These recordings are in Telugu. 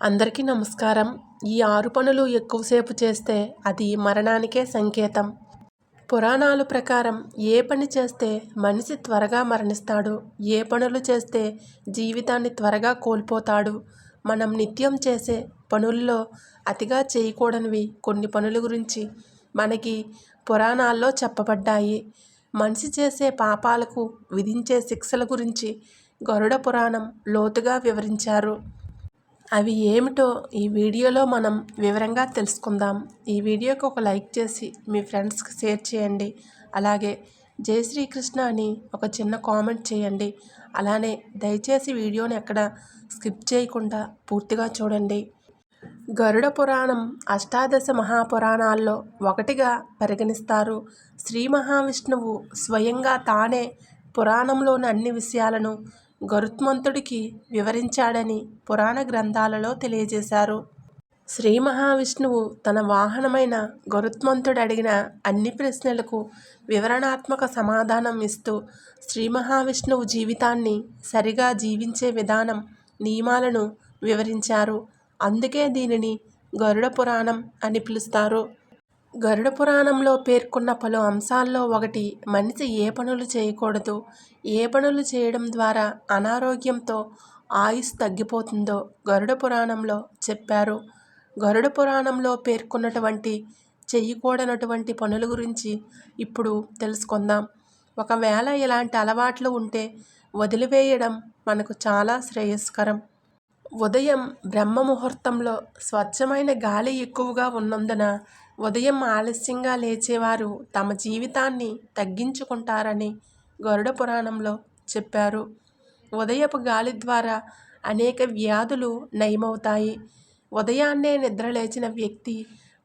అందరికీ నమస్కారం. ఈ 6 పనులు ఎక్కువసేపు చేస్తే అది మరణానికే సంకేతం. పురాణాల ప్రకారం ఏ పని చేస్తే మనిషి త్వరగా మరణిస్తాడు, ఏ పనులు చేస్తే జీవితాన్ని త్వరగా కోల్పోతాడు. మనం నిత్యం చేసే పనుల్లో అతిగా చేయకూడనివి కొన్ని పనుల గురించి మనకి పురాణాల్లో చెప్పబడ్డాయి. మనిషి చేసే పాపాలకు విధించే శిక్షల గురించి గరుడ పురాణం లోతుగా వివరించారు. అవి ఏమిటో ఈ వీడియోలో మనం వివరంగా తెలుసుకుందాం. ఈ వీడియోకి ఒక లైక్ చేసి మీ ఫ్రెండ్స్కి షేర్ చేయండి. అలాగే జై శ్రీకృష్ణ అని ఒక చిన్న కామెంట్ చేయండి. అలానే దయచేసి వీడియోని ఎక్కడ స్కిప్ చేయకుండా పూర్తిగా చూడండి. గరుడ పురాణం అష్టాదశ మహాపురాణాల్లో ఒకటిగా పరిగణిస్తారు. శ్రీ మహావిష్ణువు స్వయంగా తానే పురాణంలోని అన్ని విషయాలను గరుత్మంతుడికి వివరించాడని పురాణ గ్రంథాలలో తెలియజేశారు. శ్రీ మహావిష్ణువు తన వాహనమైన గరుత్మంతుడు అడిగిన అన్ని ప్రశ్నలకు వివరణాత్మక సమాధానం ఇస్తూ శ్రీ మహావిష్ణువు జీవితాన్ని సరిగా జీవించే విధానం, నియమాలను వివరించారు. అందుకే దీనిని గరుడ పురాణం అని పిలుస్తారు. గరుడ పురాణంలో పేర్కొన్న పలు అంశాల్లో ఒకటి మనిషి ఏ పనులు చేయకూడదు, ఏ పనులు చేయడం ద్వారా అనారోగ్యంతో ఆయుష్ తగ్గిపోతుందో గరుడ పురాణంలో చెప్పారు. గరుడ పురాణంలో పేర్కొన్నటువంటి చేయకూడనటువంటి పనుల గురించి ఇప్పుడు తెలుసుకుందాం. ఒకవేళ ఇలాంటి అలవాట్లు ఉంటే వదిలివేయడం మనకు చాలా శ్రేయస్కరం. ఉదయం బ్రహ్మ ముహూర్తంలో స్వచ్ఛమైన గాలి ఎక్కువగా ఉన్నందున ఉదయం ఆలస్యంగా లేచేవారు తమ జీవితాన్ని తగ్గించుకుంటారని గరుడ పురాణంలో చెప్పారు. ఉదయపు గాలి ద్వారా అనేక వ్యాధులు నయమవుతాయి. ఉదయాన్నే నిద్రలేచిన వ్యక్తి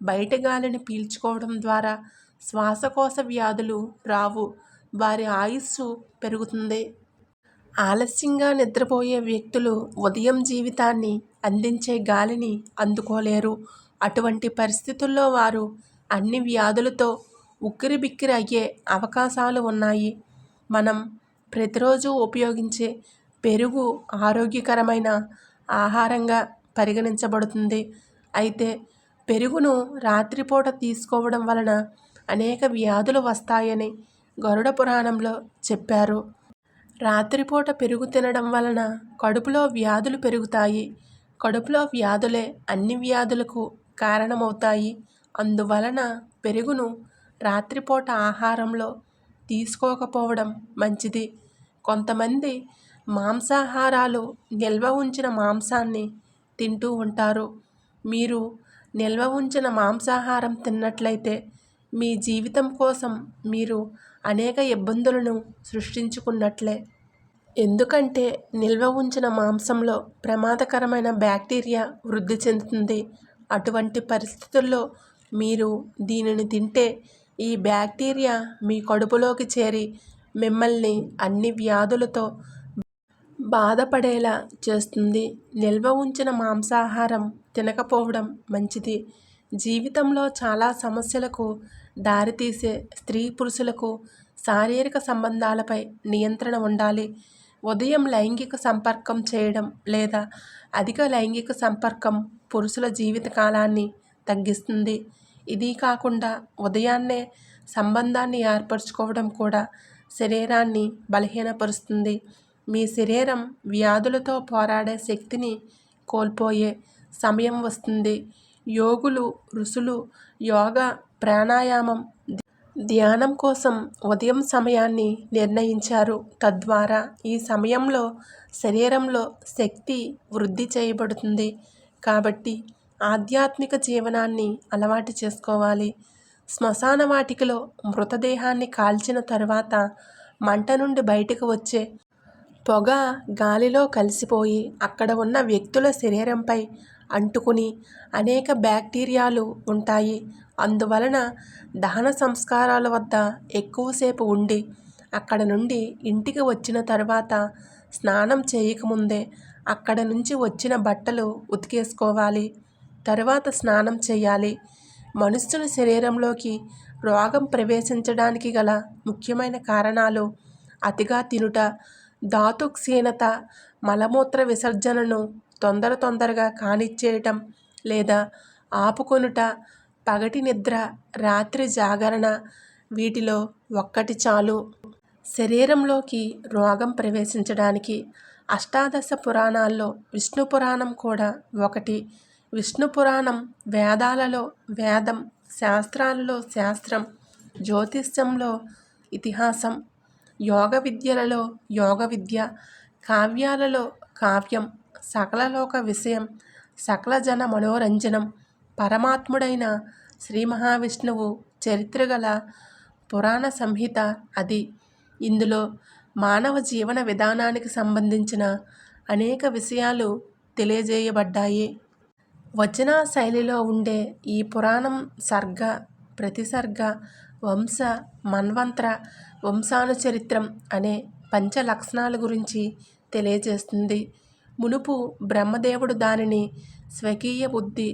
బయట గాలిని పీల్చుకోవడం ద్వారా శ్వాసకోశ వ్యాధులు రావు, వారి ఆయుస్సు పెరుగుతుంది. ఆలస్యంగా నిద్రపోయే వ్యక్తులు ఉదయం జీవితాన్ని అందించే గాలిని అందుకోలేరు. అటువంటి పరిస్థితుల్లో వారు అన్ని వ్యాధులతో ఉక్కిరిబిక్కిరి అయ్యే అవకాశాలు ఉన్నాయి. మనం ప్రతిరోజు ఉపయోగించే పెరుగు ఆరోగ్యకరమైన ఆహారంగా పరిగణించబడుతుంది. అయితే పెరుగును రాత్రిపూట తీసుకోవడం వలన అనేక వ్యాధులు వస్తాయని గరుడ పురాణంలో చెప్పారు. రాత్రిపూట పెరుగు తినడం వలన కడుపులో వ్యాధులు పెరుగుతాయి. కడుపులో వ్యాధులే అన్ని వ్యాధులకు కారణమవుతాయి. అందువలన పెరుగును రాత్రిపూట ఆహారంలో తీసుకోకపోవడం మంచిది. కొంతమంది మాంసాహారాలు నిల్వ ఉంచిన మాంసాన్ని తింటూ ఉంటారు. మీరు నిల్వ ఉంచిన మాంసాహారం తిన్నట్లయితే మీ జీవితం కోసం మీరు అనేక ఇబ్బందులను సృష్టించుకున్నట్లే. ఎందుకంటే నిల్వ ఉంచిన మాంసంలో ప్రమాదకరమైన బ్యాక్టీరియా వృద్ధి చెందుతుంది. అటువంటి పరిస్థితుల్లో మీరు దీనిని తింటే ఈ బ్యాక్టీరియా మీ కడుపులోకి చేరి మిమ్మల్ని అన్ని వ్యాధులతో బాధపడేలా చేస్తుంది. నిల్వ ఉంచిన మాంసాహారం తినకపోవడం మంచిది. జీవితంలో చాలా సమస్యలకు దారితీసే స్త్రీ పురుషులకు శారీరక సంబంధాలపై నియంత్రణ ఉండాలి. ఉదయం లైంగిక సంపర్కం చేయడం లేదా అధిక లైంగిక సంపర్కం పురుషుల జీవిత కాలాన్ని తగ్గిస్తుంది. ఇది కాకుండా ఉదయాన్నే సంబంధాన్ని ఏర్పరచుకోవడం కూడా శరీరాన్ని బలహీనపరుస్తుంది. మీ శరీరం వ్యాధులతో పోరాడే శక్తిని కోల్పోయే సమయం వస్తుంది. యోగులు, ఋషులు యోగా, ప్రాణాయామం, ధ్యానం కోసం ఉదయం సమయాన్ని నిర్ణయించారు. తద్వారా ఈ సమయంలో శరీరంలో శక్తి వృద్ధి చేయబడుతుంది. కాబట్టి ఆధ్యాత్మిక జీవనాన్ని అలవాటు చేసుకోవాలి. శ్మశాన వాటికలో మృతదేహాన్ని కాల్చిన తరువాత మంట నుండి బయటకు వచ్చే పొగ గాలిలో కలిసిపోయి అక్కడ ఉన్న వ్యక్తుల శరీరంపై అంటుకుని అనేక బ్యాక్టీరియాలు ఉంటాయి. అందువలన దహన సంస్కారాల వద్ద ఎక్కువసేపు ఉండి అక్కడ నుండి ఇంటికి వచ్చిన తర్వాత స్నానం చేయకముందే అక్కడ నుంచి వచ్చిన బట్టలు ఉతికేసుకోవాలి. తరువాత స్నానం చేయాలి. మనుష్యుని శరీరంలోకి రోగం ప్రవేశించడానికి గల ముఖ్యమైన కారణాలు అతిగా తినుట, ధాతు క్షీణత, మలమూత్ర విసర్జనను తొందరగా కానిచ్చేయటం లేదా ఆపుకొనుట, పగటి నిద్ర, రాత్రి జాగరణ వీటిలో ఒక్కటి చాలు శరీరంలోకి రోగం ప్రవేశించడానికి. అష్టాదశ పురాణాల్లో విష్ణు పురాణం కూడా ఒకటి. విష్ణు పురాణం వేదాలలో వేదం, శాస్త్రాలలో శాస్త్రం, జ్యోతిష్యంలో ఇతిహాసం, యోగ విద్యలలో యోగ విద్య, కావ్యాలలో కావ్యం, సకలలోక విషయం, సకల జన మనోరంజనం. పరమాత్ముడైన శ్రీ మహావిష్ణువు చరిత్రగల పురాణ సంహిత అది. ఇందులో మానవ జీవన విధానానికి సంబంధించిన అనేక విషయాలు తెలియజేయబడ్డాయి. వచన శైలిలో ఉండే ఈ పురాణం సర్గ, ప్రతిసర్గ, వంశ, మన్వంతర, వంశానుచరిత్రం అనే పంచ లక్షణాల గురించి తెలియజేస్తుంది. మునుపు బ్రహ్మదేవుడు దానిని స్వకీయ బుద్ధి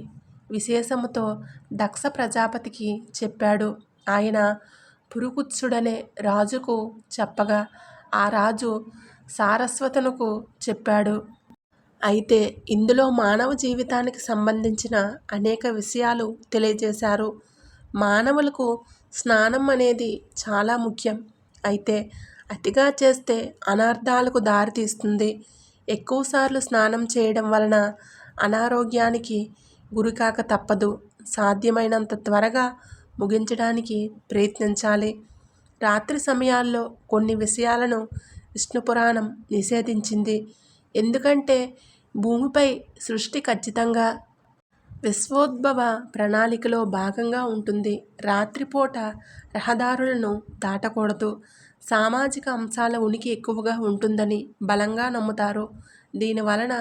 విశేషముతో దక్ష ప్రజాపతికి చెప్పాడు. ఆయన పురుకుత్సుడనే రాజుకు చెప్పగా ఆ రాజు సారస్వతనుకు చెప్పాడు. అయితే ఇందులో మానవ జీవితానికి సంబంధించిన అనేక విషయాలు తెలియజేశారు. మానవులకు స్నానం అనేది చాలా ముఖ్యం. అయితే అతిగా చేస్తే అనర్థాలకు దారితీస్తుంది. ఎక్కువసార్లు స్నానం చేయడం వలన అనారోగ్యానికి గురికాక తప్పదు. సాధ్యమైనంత త్వరగా ముగించడానికి ప్రయత్నించాలి. రాత్రి సమయాల్లో కొన్ని విషయాలను విష్ణు పురాణం నిషేధించింది. ఎందుకంటే భూమిపై సృష్టి ఖచ్చితంగా విశ్వోద్భవ ప్రణాళికలో భాగంగా ఉంటుంది. రాత్రిపూట రహదారులను దాటకూడదు. సామాజిక అంశాల ఉనికి ఎక్కువగా ఉంటుందని బలంగా నమ్ముతారు. దీనివలన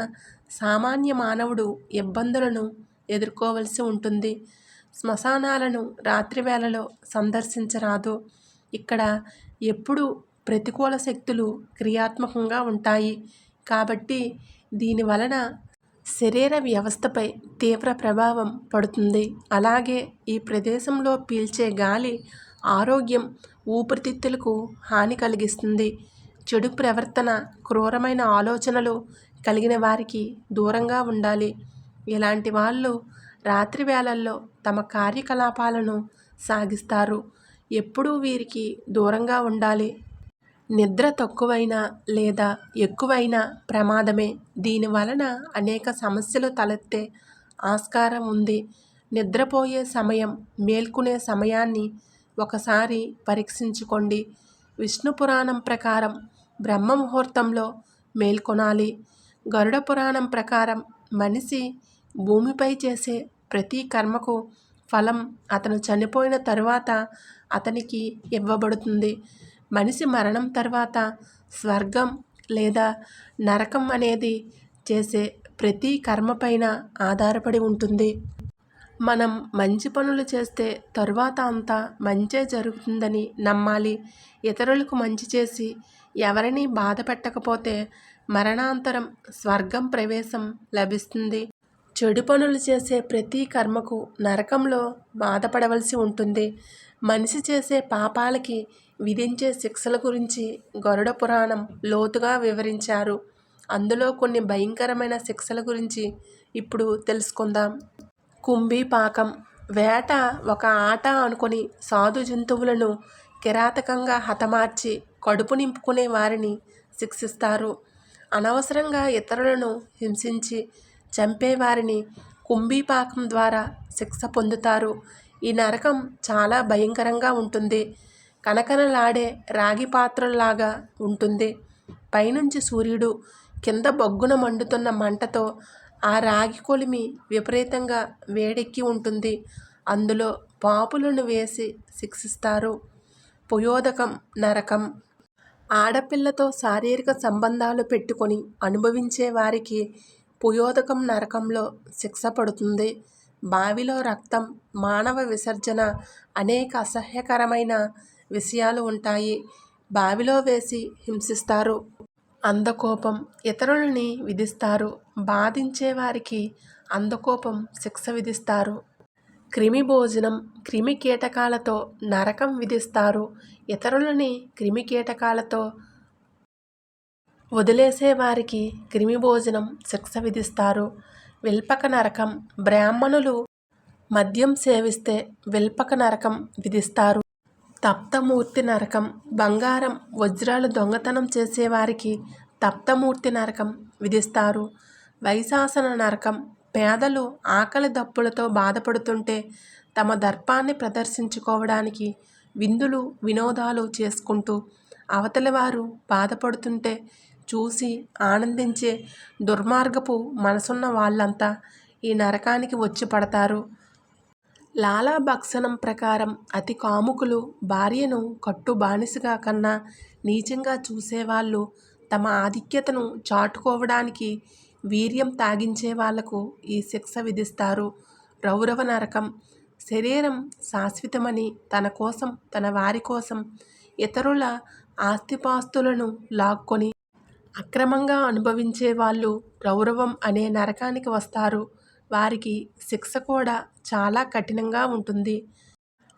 సామాన్య మానవుడు ఇబ్బందులను ఎదుర్కోవలసి ఉంటుంది. శ్మశానాలను రాత్రివేళలో సందర్శించరాదు. ఇక్కడ ఎప్పుడూ ప్రతికూల శక్తులు క్రియాత్మకంగా ఉంటాయి. కాబట్టి దీనివలన శరీర వ్యవస్థపై తీవ్ర ప్రభావం పడుతుంది. అలాగే ఈ ప్రదేశంలో పీల్చే గాలి ఆరోగ్యం, ఊపిరితిత్తులకు హాని కలిగిస్తుంది. చెడు ప్రవర్తన, క్రూరమైన ఆలోచనలు కలిగిన వారికి దూరంగా ఉండాలి. ఇలాంటి వాళ్ళు రాత్రి వేళల్లో తమ కార్యకలాపాలను సాగిస్తారు. ఎప్పుడూ వీరికి దూరంగా ఉండాలి. నిద్ర తక్కువైనా లేదా ఎక్కువైనా ప్రమాదమే. దీనివలన అనేక సమస్యలు తలెత్తే ఆస్కారం ఉంది. నిద్రపోయే సమయం, మేల్కొనే సమయాన్ని ఒకసారి పరీక్షించుకోండి. విష్ణు పురాణం ప్రకారం బ్రహ్మ ముహూర్తంలో మేల్కొనాలి. గరుడ పురాణం ప్రకారం మనిషి భూమిపై చేసే ప్రతి కర్మకు ఫలం అతను చనిపోయిన తరువాత అతనికి ఇవ్వబడుతుంది. మనిషి మరణం తర్వాత స్వర్గం లేదా నరకం అనేది చేసే ప్రతి కర్మపైన ఆధారపడి ఉంటుంది. మనం మంచి పనులు చేస్తే తరువాత అంతా మంచే జరుగుతుందని నమ్మాలి. ఇతరులకు మంచి చేసి ఎవరినీ బాధ పెట్టకపోతే మరణాంతరం స్వర్గం ప్రవేశం లభిస్తుంది. చెడు పనులు చేసే ప్రతి కర్మకు నరకంలో బాధపడవలసి ఉంటుంది. మనిషి చేసే పాపాలకి విధించే శిక్షల గురించి గరుడ పురాణం లోతుగా వివరించారు. అందులో కొన్ని భయంకరమైన శిక్షల గురించి ఇప్పుడు తెలుసుకుందాం. కుంభీపాకం. వేట ఒక ఆట అనుకొని సాధు జంతువులను కిరాతకంగా హతమార్చి కడుపు నింపుకునే వారిని శిక్షిస్తారు. అనవసరంగా ఇతరులను హింసించి చంపేవారిని కుంభీపాకం ద్వారా శిక్ష పొందుతారు. ఈ నరకం చాలా భయంకరంగా ఉంటుంది. కనకనలాడే రాగి పాత్రలాగా ఉంటుంది. పైనుంచి సూర్యుడు, కింద బొగ్గున మండుతున్న మంటతో ఆ రాగి కొలిమి విపరీతంగా వేడెక్కి ఉంటుంది. అందులో పాపులను వేసి శిక్షిస్తారు. పుయోదకం నరకం. ఆడపిల్లతో శారీరక సంబంధాలు పెట్టుకొని అనుభవించే వారికి పుయోదకం నరకంలో శిక్ష పడుతుంది. బావిలో రక్తం, మానవ విసర్జన, అనేక అసహ్యకరమైన విషయాలు ఉంటాయి. బావిలో వేసి హింసిస్తారు. అంధకోపం. ఇతరులని విధిస్తారు. బాధించే వారికి అంధకోపం శిక్ష విధిస్తారు. క్రిమి భోజనం. క్రిమి కీటకాలతో నరకం విధిస్తారు. ఇతరులని క్రిమి కీటకాలతో వదిలేసే వారికి క్రిమి భోజనం శిక్ష విధిస్తారు. విల్పక నరకం. బ్రాహ్మణులు మద్యం సేవిస్తే విల్పక నరకం విధిస్తారు. తప్తమూర్తి నరకం. బంగారం వజ్రాలు దొంగతనం చేసేవారికి తప్తమూర్తి నరకం విధిస్తారు. వైశాసన నరకం. పేదలు ఆకలి దప్పులతో బాధపడుతుంటే తమ దర్పాన్ని ప్రదర్శించుకోవడానికి విందులు వినోదాలు చేసుకుంటూ అవతలి వారు బాధపడుతుంటే చూసి ఆనందించే దుర్మార్గపు మనసున్న వాళ్ళంతా ఈ నరకానికి వచ్చి పడతారు. లాలా భక్షణం ప్రకారం అతి కాముకులు భార్యను కట్టు బానిసగా కన్నా నీచంగా చూసేవాళ్ళు తమ ఆధిక్యతను చాటుకోవడానికి వీర్యం తాగించే వాళ్లకు ఈ శిక్ష విధిస్తారు. రౌరవ నరకం. శరీరం శాశ్వతమని తన కోసం తన వారి కోసం ఇతరుల ఆస్తిపాస్తులను లాక్కొని అక్రమంగా అనుభవించే వాళ్ళు రౌరవం అనే నరకానికి వస్తారు. వారికి శిక్ష కూడా చాలా కఠినంగా ఉంటుంది.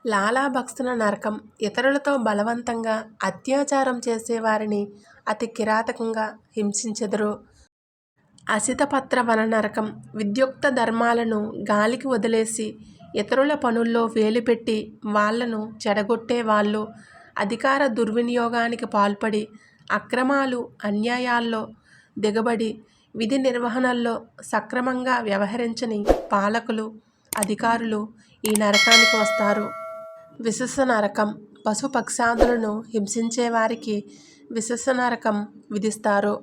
లాలా భక్షణ నరకం. ఇతరులతో బలవంతంగా అత్యాచారం చేసేవారిని అతి కిరాతకంగా హింసించెదరు. అసితపత్ర వన నరకం. విద్యుక్త ధర్మాలను గాలికి వదిలేసి ఇతరుల పనుల్లో వేలుపెట్టి వాళ్లను చెడగొట్టే వాళ్ళు, అధికార దుర్వినియోగానికి పాల్పడి అక్రమాలు అన్యాయాల్లో దిగబడి విధి నిర్వహణల్లో సక్రమంగా వ్యవహరించని పాలకులు అధికారులు ఈ నరకానికి వస్తారు. విశస్స నరకం. పశుపక్షాదులను హింసించే వారికి విశస్స నరకం విధిస్తారు.